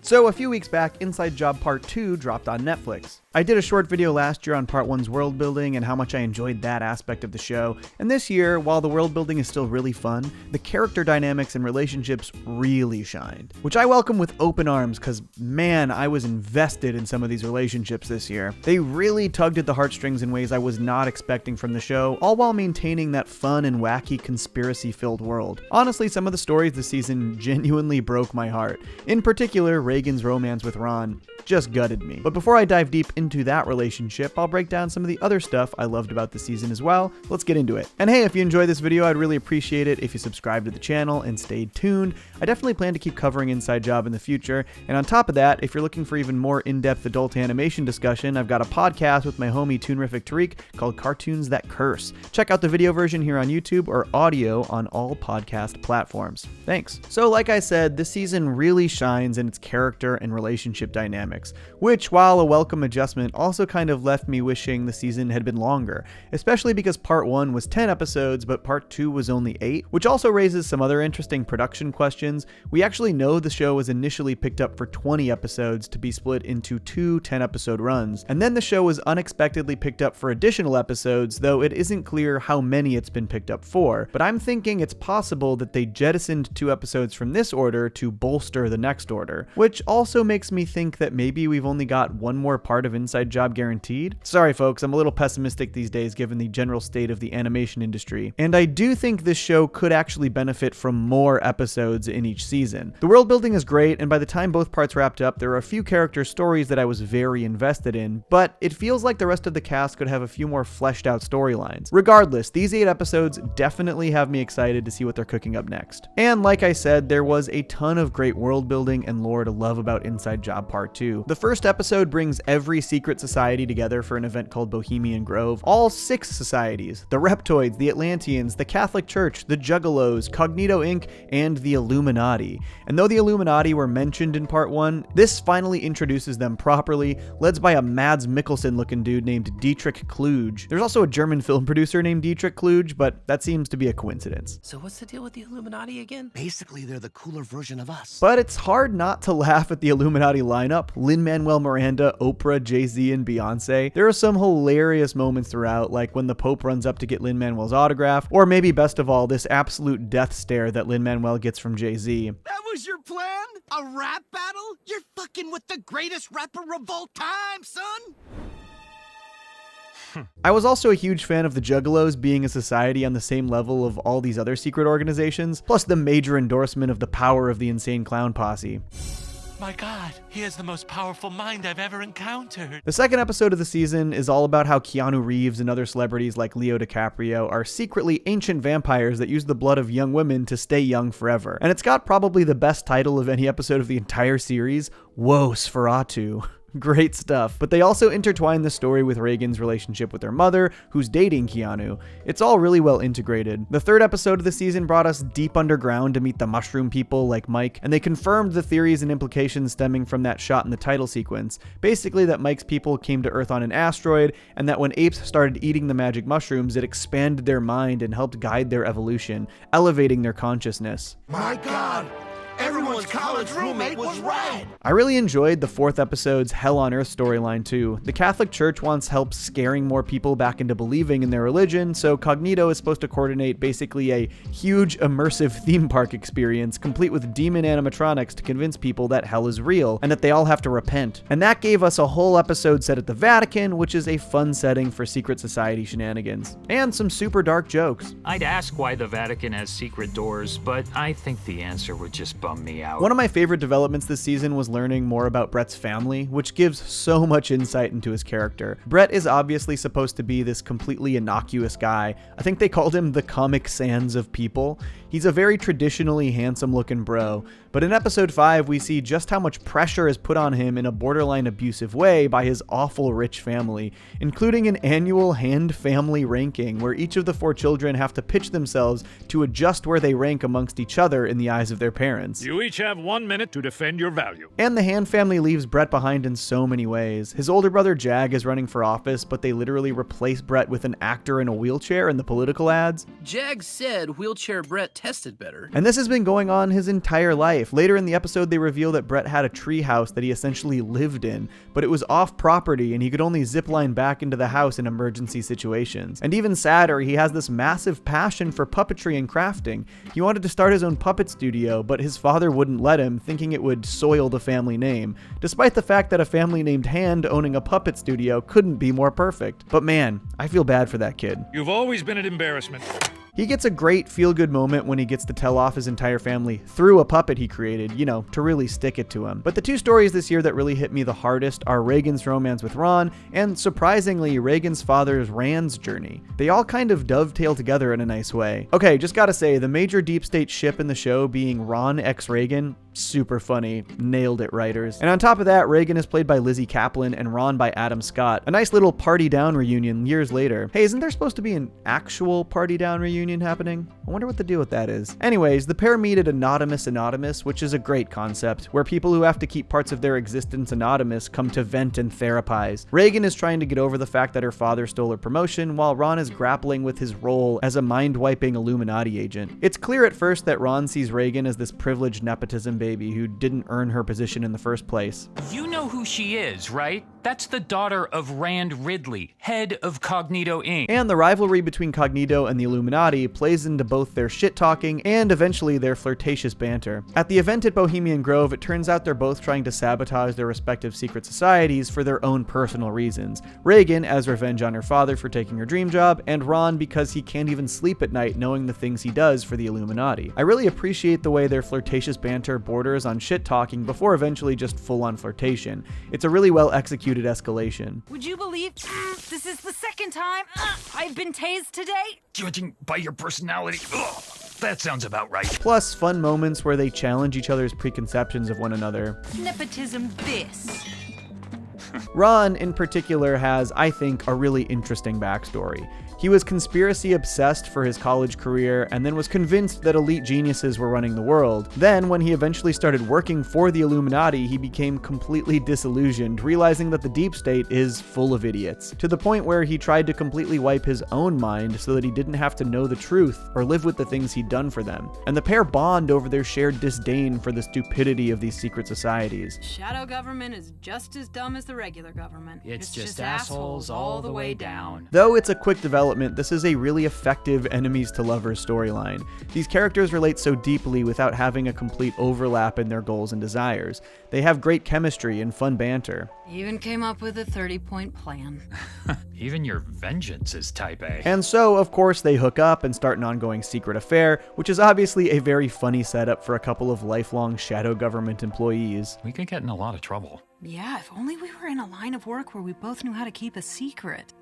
So a few weeks back, Inside Job Part 2 dropped on Netflix. I did a short video last year on Part 1's world building and how much I enjoyed that aspect of the show, and this year, while the world building is still really fun, the character dynamics and relationships really shined. Which I welcome with open arms, cause man, I was invested in some of these relationships this year. They really tugged at the heartstrings in ways I was not expecting from the show, all while maintaining that fun and wacky conspiracy-filled world. Honestly, some of the stories this season genuinely broke my heart. In particular, Reagan's romance with Ron just gutted me. But before I dive deep into that relationship, I'll break down some of the other stuff I loved about the season as well. Let's get into it. And hey, if you enjoyed this video, I'd really appreciate it if you subscribe to the channel and stayed tuned. I definitely plan to keep covering Inside Job in the future. And on top of that, if you're looking for even more in-depth adult animation discussion, I've got a podcast with my homie Toonrific Tariq called Cartoons That Curse. Check out the video version here on YouTube or audio on all podcast platforms. Thanks. So like I said, this season really shines in its character and relationship dynamics, which, while a welcome adjustment, also kind of left me wishing the season had been longer, especially because Part 1 was 10 episodes, but Part 2 was only 8, which also raises some other interesting production questions. We actually know the show was initially picked up for 20 episodes to be split into 2 10-episode runs, and then the show was unexpectedly picked up for additional episodes, though it isn't clear how many it's been picked up for. But I'm thinking it's possible that they jettisoned 2 episodes from this order to bolster the next order, which also makes me think that maybe we've only got one more part of Inside Job guaranteed. Sorry folks, I'm a little pessimistic these days given the general state of the animation industry, and I do think this show could actually benefit from more episodes in each season. The world building is great, and by the time both parts wrapped up, there are a few character stories that I was very invested in, but it feels like the rest of the cast could have a few more fleshed out storylines. Regardless, these 8 episodes definitely have me excited to see what they're cooking up next. And like I said, there was a ton of great world building and lore to love about Inside Job Part 2. The first episode brings every secret society together for an event called Bohemian Grove. All 6 societies: the Reptoids, the Atlanteans, the Catholic Church, the Juggalos, Cognito Inc., and the Illuminati. And though the Illuminati were mentioned in Part 1, this finally introduces them properly, led by a Mads Mikkelsen looking dude named Dietrich Kluge. There's also a German film producer named Dietrich Kluge, but that seems to be a coincidence. So what's the deal with the Illuminati again? Basically, they're the cooler version of us. But it's hard not to laugh at the Illuminati lineup. Lin-Manuel Miranda, Oprah, Jay-Z, and Beyonce. There are some hilarious moments throughout, like when the Pope runs up to get Lin-Manuel's autograph, or maybe best of all, this absolute death stare that Lin-Manuel gets from Jay-Z. That was your plan? A rap battle? You're fucking with the greatest rapper of all time, son! I was also a huge fan of the Juggalos being a society on the same level of all these other secret organizations, plus the major endorsement of the power of the Insane Clown Posse. My God, he has the most powerful mind I've ever encountered. The second episode of the season is all about how Keanu Reeves and other celebrities like Leo DiCaprio are secretly ancient vampires that use the blood of young women to stay young forever. And it's got probably the best title of any episode of the entire series, Woe Sferatu. Great stuff. But they also intertwine the story with Reagan's relationship with her mother, who's dating Keanu. It's all really well integrated. The third episode of the season brought us deep underground to meet the mushroom people like Mike, and they confirmed the theories and implications stemming from that shot in the title sequence. Basically that Mike's people came to Earth on an asteroid, and that when apes started eating the magic mushrooms, it expanded their mind and helped guide their evolution, elevating their consciousness. My God! Everyone's college roommate was right! I really enjoyed the 4th episode's Hell on Earth storyline too. The Catholic Church wants help scaring more people back into believing in their religion, so Cognito is supposed to coordinate basically a huge immersive theme park experience complete with demon animatronics to convince people that hell is real and that they all have to repent. And that gave us a whole episode set at the Vatican, which is a fun setting for secret society shenanigans. And some super dark jokes. I'd ask why the Vatican has secret doors, but I think the answer would just bum me out. One of my favorite developments this season was learning more about Brett's family, which gives so much insight into his character. Brett is obviously supposed to be this completely innocuous guy. I think they called him the Comic Sans of people. He's a very traditionally handsome looking bro, but in episode 5 we see just how much pressure is put on him in a borderline abusive way by his awful rich family, including an annual hand family ranking where each of the 4 children have to pitch themselves to adjust where they rank amongst each other in the eyes of their parents. You each have 1 minute to defend your value. And the Hand family leaves Brett behind in so many ways. His older brother Jag is running for office, but they literally replace Brett with an actor in a wheelchair in the political ads. Jag said wheelchair Brett tested better. And this has been going on his entire life. life. Later in the episode, they reveal that Brett had a treehouse that he essentially lived in, but it was off property and he could only zipline back into the house in emergency situations. And even sadder, he has this massive passion for puppetry and crafting. He wanted to start his own puppet studio, but his father wouldn't let him, thinking it would soil the family name, despite the fact that a family named Hand owning a puppet studio couldn't be more perfect. But man, I feel bad for that kid. You've always been an embarrassment. He gets a great feel-good moment when he gets to tell off his entire family through a puppet he created, you know, to really stick it to him. But the two stories this year that really hit me the hardest are Reagan's romance with Ron, and surprisingly, Reagan's father's Rand's journey. They all kind of dovetail together in a nice way. Okay, just gotta say, the major deep state ship in the show being Ron x Reagan, super funny. Nailed it, writers. And on top of that, Reagan is played by Lizzie Kaplan and Ron by Adam Scott. A nice little Party Down reunion years later. Hey, isn't there supposed to be an actual Party Down reunion happening? I wonder what the deal with that is. Anyways, the pair meet at Anonymous, which is a great concept, where people who have to keep parts of their existence anonymous come to vent and therapize. Reagan is trying to get over the fact that her father stole her promotion, while Ron is grappling with his role as a mind-wiping Illuminati agent. It's clear at first that Ron sees Reagan as this privileged nepotism baby who didn't earn her position in the first place. You know who she is, right? That's the daughter of Rand Ridley, head of Cognito Inc. And the rivalry between Cognito and the Illuminati plays into both their shit-talking and eventually their flirtatious banter. At the event at Bohemian Grove, it turns out they're both trying to sabotage their respective secret societies for their own personal reasons. Reagan as revenge on her father for taking her dream job, and Ron because he can't even sleep at night knowing the things he does for the Illuminati. I really appreciate the way their flirtatious banter borders on shit-talking before eventually just full-on flirtation. It's a really well-executed escalation. Would you believe this is the second time I've been tased today? Judging by your personality, that sounds about right. Plus, fun moments where they challenge each other's preconceptions of one another. Nepotism this. Ron, in particular, has, I think, a really interesting backstory. He was conspiracy obsessed for his college career and then was convinced that elite geniuses were running the world. Then, when he eventually started working for the Illuminati, he became completely disillusioned, realizing that the deep state is full of idiots, to the point where he tried to completely wipe his own mind so that he didn't have to know the truth or live with the things he'd done for them. And the pair bond over their shared disdain for the stupidity of these secret societies. Shadow government is just as dumb as the regular government. It's just assholes all the way down. Though it's a quick development, this is a really effective enemies to lovers storyline. These characters relate so deeply without having a complete overlap in their goals and desires. They have great chemistry and fun banter. Even came up with a 30-point plan. Even your vengeance is type A. And so, of course, they hook up and start an ongoing secret affair, which is obviously a very funny setup for a couple of lifelong shadow government employees. We could get in a lot of trouble. Yeah, if only we were in a line of work where we both knew how to keep a secret.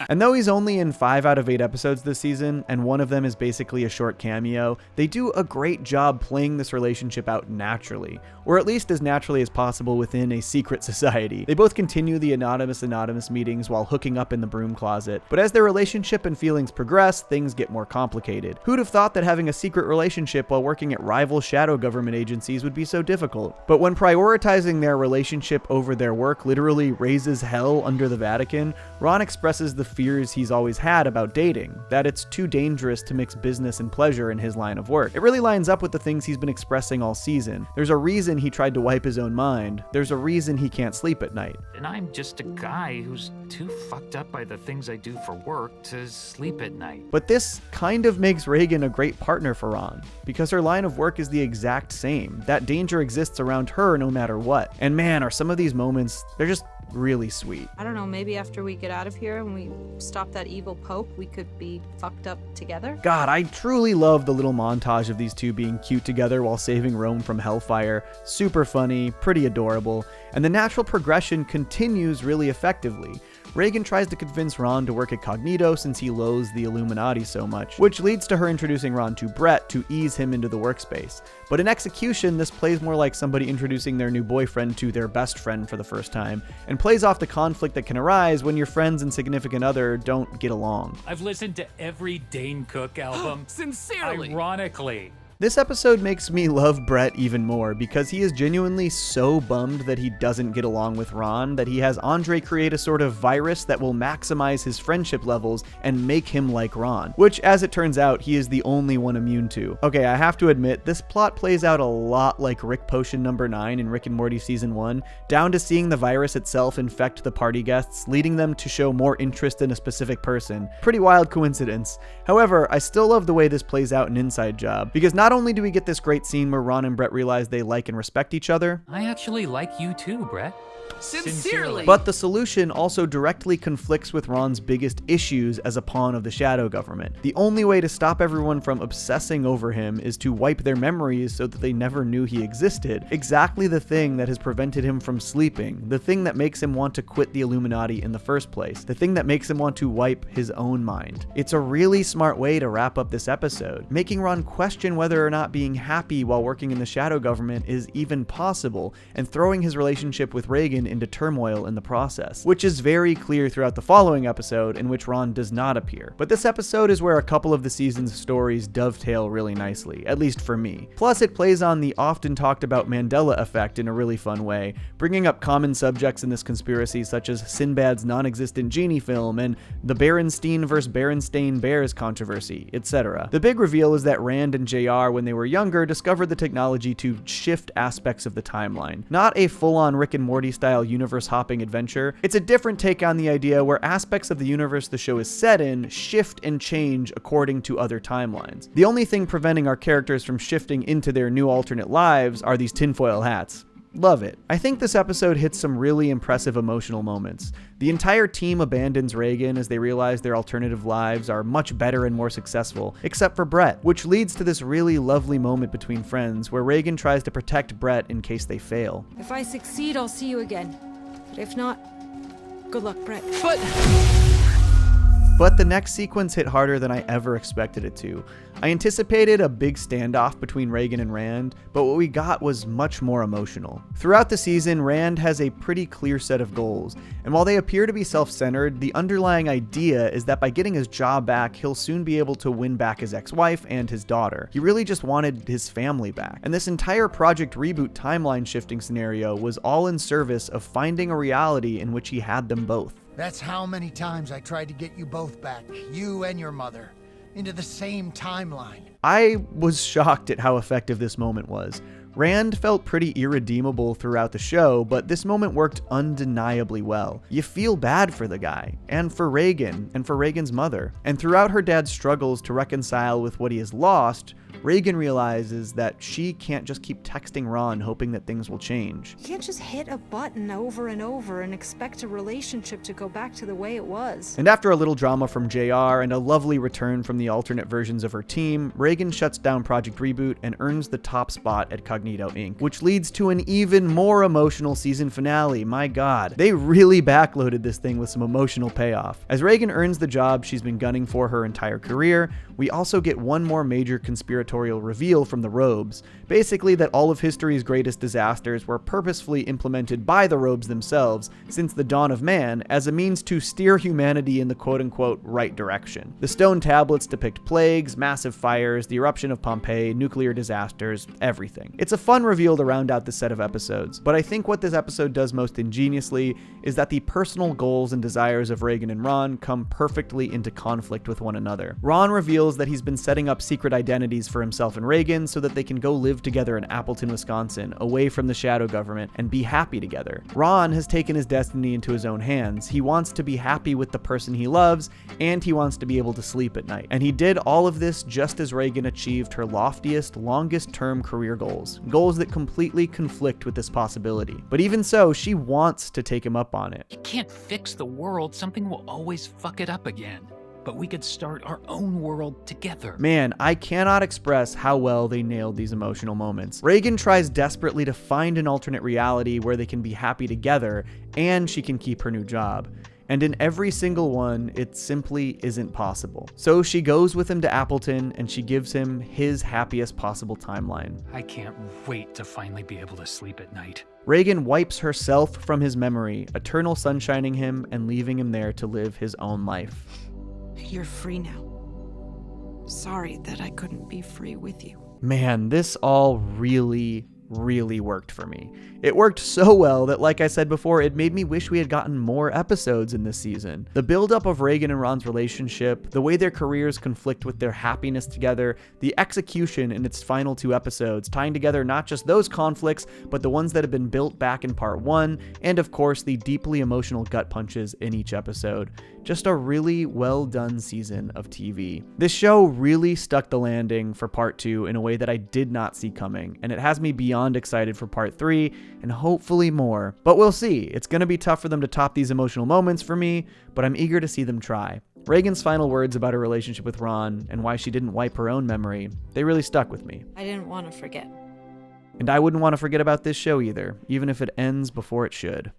And though he's only in 5 out of 8 episodes this season, and one of them is basically a short cameo, they do a great job playing this relationship out naturally, or at least as naturally as possible within a secret society. They both continue the anonymous meetings while hooking up in the broom closet, but as their relationship and feelings progress, things get more complicated. Who'd have thought that having a secret relationship while working at rival shadow government agencies would be so difficult? But when prioritizing their relationship over their work literally raises hell under the Vatican, Ron expresses the fears he's always had about dating, that it's too dangerous to mix business and pleasure in his line of work. It really lines up with the things he's been expressing all season. There's a reason he tried to wipe his own mind. There's a reason he can't sleep at night. And I'm just a guy who's too fucked up by the things I do for work to sleep at night. But this kind of makes Reagan a great partner for Ron, because her line of work is the exact same. That danger exists around her no matter what. And man, are some of these moments, they're just really sweet. I don't know, maybe after we get out of here and we stop that evil pope, we could be fucked up together? God, I truly love the little montage of these two being cute together while saving Rome from hellfire. Super funny, pretty adorable, and the natural progression continues really effectively. Reagan tries to convince Ron to work at Cognito since he loathes the Illuminati so much, which leads to her introducing Ron to Brett to ease him into the workspace. But in execution, this plays more like somebody introducing their new boyfriend to their best friend for the first time, and plays off the conflict that can arise when your friends and significant other don't get along. I've listened to every Dane Cook album. Sincerely. Ironically. This episode makes me love Brett even more because he is genuinely so bummed that he doesn't get along with Ron that he has Andre create a sort of virus that will maximize his friendship levels and make him like Ron, which as it turns out he is the only one immune to. Okay, I have to admit, this plot plays out a lot like Rick Potion number 9 in Rick and Morty season 1, down to seeing the virus itself infect the party guests, leading them to show more interest in a specific person. Pretty wild coincidence. However, I still love the way this plays out in Inside Job, because not only do we get this great scene where Ron and Brett realize they like and respect each other, I actually like you too, Brett. Sincerely. but the solution also directly conflicts with Ron's biggest issues as a pawn of the shadow government. The only way to stop everyone from obsessing over him is to wipe their memories so that they never knew he existed. Exactly the thing that has prevented him from sleeping, the thing that makes him want to quit the Illuminati in the first place, the thing that makes him want to wipe his own mind. It's a really smart way to wrap up this episode, making Ron question whether or not being happy while working in the shadow government is even possible, and throwing his relationship with Reagan into turmoil in the process, which is very clear throughout the following episode in which Ron does not appear. But this episode is where a couple of the season's stories dovetail really nicely, at least for me. Plus it plays on the often talked about Mandela effect in a really fun way, bringing up common subjects in this conspiracy such as Sinbad's non-existent genie film and the Berenstein vs. Berenstain Bears controversy, etc. The big reveal is that Rand and JR, when they were younger, discovered the technology to shift aspects of the timeline. Not a full-on Rick and Morty style universe-hopping adventure. It's a different take on the idea where aspects of the universe the show is set in shift and change according to other timelines. The only thing preventing our characters from shifting into their new alternate lives are these tinfoil hats. Love it. I think this episode hits some really impressive emotional moments. The entire team abandons Reagan as they realize their alternative lives are much better and more successful, except for Brett, which leads to this really lovely moment between friends where Reagan tries to protect Brett in case they fail. If I succeed, I'll see you again. But if not, good luck, Brett. But the next sequence hit harder than I ever expected it to. I anticipated a big standoff between Reagan and Rand, but what we got was much more emotional. Throughout the season, Rand has a pretty clear set of goals, and while they appear to be self-centered, the underlying idea is that by getting his job back, he'll soon be able to win back his ex-wife and his daughter. He really just wanted his family back. And this entire Project Reboot timeline shifting scenario was all in service of finding a reality in which he had them both. That's how many times I tried to get you both back, you and your mother, into the same timeline. I was shocked at how effective this moment was. Rand felt pretty irredeemable throughout the show, but this moment worked undeniably well. You feel bad for the guy, and for Reagan, and for Reagan's mother. And throughout her dad's struggles to reconcile with what he has lost, Reagan realizes that she can't just keep texting Ron hoping that things will change. You can't just hit a button over and over and expect a relationship to go back to the way it was. And after a little drama from JR and a lovely return from the alternate versions of her team, Reagan shuts down Project Reboot and earns the top spot at Cognito Inc., which leads to an even more emotional season finale. My god, they really backloaded this thing with some emotional payoff. As Reagan earns the job she's been gunning for her entire career, we also get one more major conspiratorial reveal from the Robes. Basically that all of history's greatest disasters were purposefully implemented by the Robes themselves since the dawn of man as a means to steer humanity in the quote-unquote right direction. The stone tablets depict plagues, massive fires, the eruption of Pompeii, nuclear disasters, everything. It's a fun reveal to round out this set of episodes, but I think what this episode does most ingeniously is that the personal goals and desires of Reagan and Ron come perfectly into conflict with one another. Ron reveals that he's been setting up secret identities for himself and Reagan so that they can go live together in Appleton, Wisconsin, away from the shadow government, and be happy together. Ron has taken his destiny into his own hands. He wants to be happy with the person he loves, and he wants to be able to sleep at night. And he did all of this just as Reagan achieved her loftiest, longest-term career goals. Goals that completely conflict with this possibility. But even so, she wants to take him up on it. You can't fix the world. Something will always fuck it up again. But we could start our own world together. Man, I cannot express how well they nailed these emotional moments. Reagan tries desperately to find an alternate reality where they can be happy together, and she can keep her new job. And in every single one, it simply isn't possible. So she goes with him to Appleton, and she gives him his happiest possible timeline. I can't wait to finally be able to sleep at night. Reagan wipes herself from his memory, eternal sunshining him and leaving him there to live his own life. You're free now. Sorry that I couldn't be free with you. Man, this all really worked for me. It worked so well that, like I said before, it made me wish we had gotten more episodes in this season. The buildup of Reagan and Ron's relationship, the way their careers conflict with their happiness together, the execution in its final 2 episodes, tying together not just those conflicts, but the ones that have been built back in part 1, and of course the deeply emotional gut punches in each episode. Just a really well done season of TV. This show really stuck the landing for part 2 in a way that I did not see coming, and it has me beyond excited for part 3 and hopefully more. But we'll see. It's going to be tough for them to top these emotional moments for me, but I'm eager to see them try. Reagan's final words about her relationship with Ron and why she didn't wipe her own memory, they really stuck with me. I didn't want to forget. And I wouldn't want to forget about this show either, even if it ends before it should.